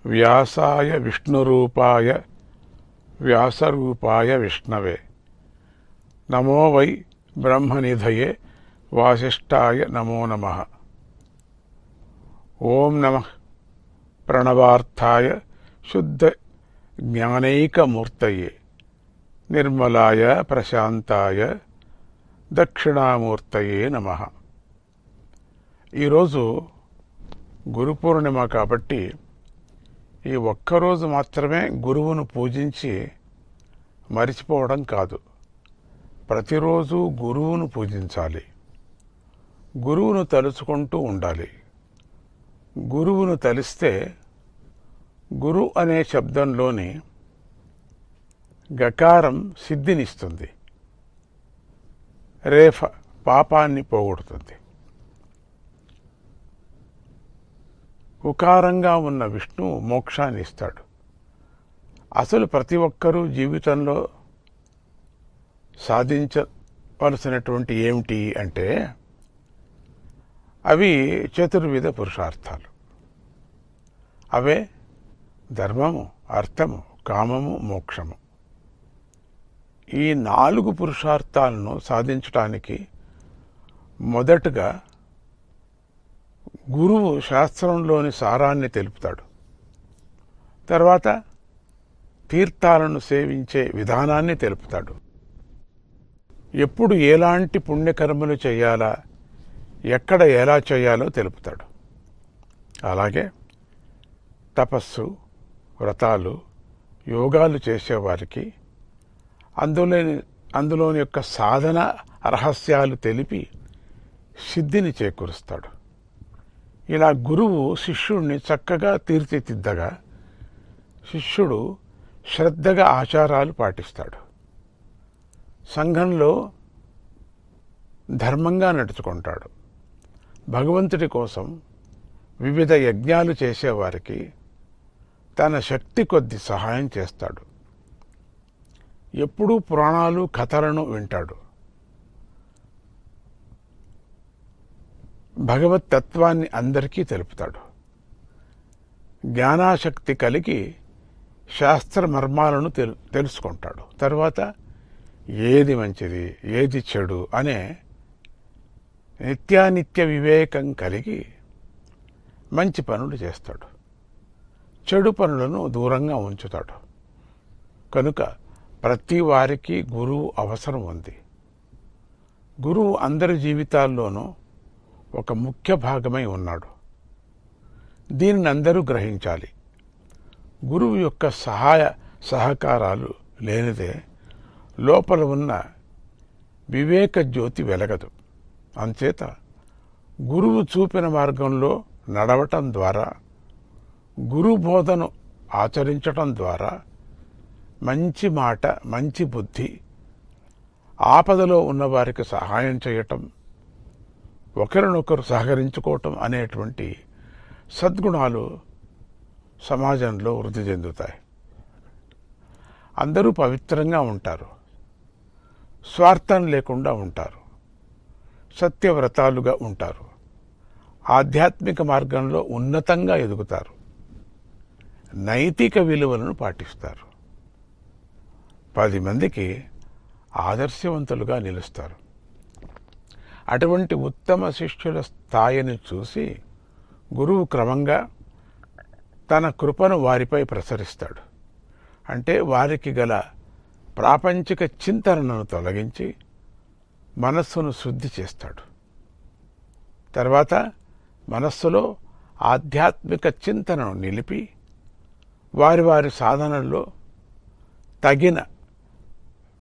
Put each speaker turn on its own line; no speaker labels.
వ్యాసాయ విష్ణురూపాయ వ్యాసరూపాయ విష్ణవే నమో వై బ్రహ్మనిధయే వాసిష్ఠాయ నమో నమః. ఓం నమః ప్రణవార్థాయ శుద్ధ జ్ఞానైకమూర్తయే నిర్మలాయ ప్రశాంతాయ దక్షిణామూర్తయే నమః. ఈరోజు గురు పూర్ణిమ కాబట్టి ఈ ఒక్కరోజు మాత్రమే గురువును పూజించి మరిచిపోవడం కాదు, ప్రతిరోజు గురువును పూజించాలి, గురువును తలుచుకుంటూ ఉండాలి. గురువును తలిస్తే గురు అనే శబ్దంలోని గకారం సిద్ధినిస్తుంది, రేఫ పాపాన్ని పోగొడుతుంది. ఉకారంగా ఉన్న విష్ణువు మోక్షాన్ని ఇస్తాడు. అసలు ప్రతి ఒక్కరూ జీవితంలో సాధించవలసినటువంటి ఏమిటి అంటే అవి చతుర్విధ పురుషార్థాలు. అవే ధర్మము, అర్థము, కామము, మోక్షము. ఈ 4 పురుషార్థాలను సాధించటానికి మొదటగా గురువు శాస్త్రంలోని సారాన్ని తెలుపుతాడు. తర్వాత తీర్థాలను సేవించే విధానాన్ని తెలుపుతాడు. ఎప్పుడు ఎలాంటి పుణ్యకర్మలు చేయాలా, ఎక్కడ ఎలా చేయాలో తెలుపుతాడు. అలాగే తపస్సు, వ్రతాలు, యోగాలు చేసేవారికి అందులోని యొక్క సాధన రహస్యాలు తెలిపి సిద్ధిని చేకూరుస్తాడు. ఇలా గురువు శిష్యుడిని చక్కగా తీర్చిదిద్దగా శిష్యుడు శ్రద్ధగా ఆచారాలు పాటిస్తాడు. సంఘంలో ధర్మంగా నడుచుకుంటాడు. భగవంతుడి కోసం వివిధ యజ్ఞాలు చేసేవారికి తన శక్తి కొద్ది సహాయం చేస్తాడు. ఎప్పుడూ పురాణాలు, కథలను వింటాడు. భగవత్ తత్వాన్ని అందరికీ తెలుపుతాడు. జ్ఞానాశక్తి కలిగి శాస్త్ర మర్మాలను తెలుసుకుంటాడు. తర్వాత ఏది మంచిది, ఏది చెడు అనే నిత్యానిత్య వివేకం కలిగి మంచి పనులు చేస్తాడు. చెడు పనులను దూరంగా ఉంచుతాడు. కనుక ప్రతి వారికి గురువు అవసరం ఉంది. గురువు అందరి జీవితాల్లోనూ ఒక ముఖ్య భాగమై ఉన్నాడు. దీనిని అందరూ గ్రహించాలి. గురువు యొక్క సహాయ సహకారాలు లేనిదే లోపల ఉన్న వివేక జ్యోతి వెలగదు. అంచేత గురువు చూపిన మార్గంలో నడవటం ద్వారా, గురు బోధను ఆచరించటం ద్వారా మంచి మాట, మంచి బుద్ధి, ఆపదలో ఉన్నవారికి సహాయం చేయటం, ఒకరినొకరు సహకరించుకోవటం అనేటువంటి సద్గుణాలు సమాజంలో వృద్ధి చెందుతాయి. అందరూ పవిత్రంగా ఉంటారు, స్వార్థం లేకుండా ఉంటారు, సత్యవ్రతాలుగా ఉంటారు, ఆధ్యాత్మిక మార్గంలో ఉన్నతంగా ఎదుగుతారు, నైతిక విలువలను పాటిస్తారు, 10 మందికి ఆదర్శవంతులుగా నిలుస్తారు. అటువంటి ఉత్తమ శిష్యుల స్థాయిని చూసి గురువు క్రమంగా తన కృపను వారిపై ప్రసరిస్తాడు. అంటే వారికి గల ప్రాపంచిక చింతనను తొలగించి మనస్సును శుద్ధి చేస్తాడు. తర్వాత మనస్సులో ఆధ్యాత్మిక చింతనను నిలిపి వారి వారి సాధనల్లో తగిన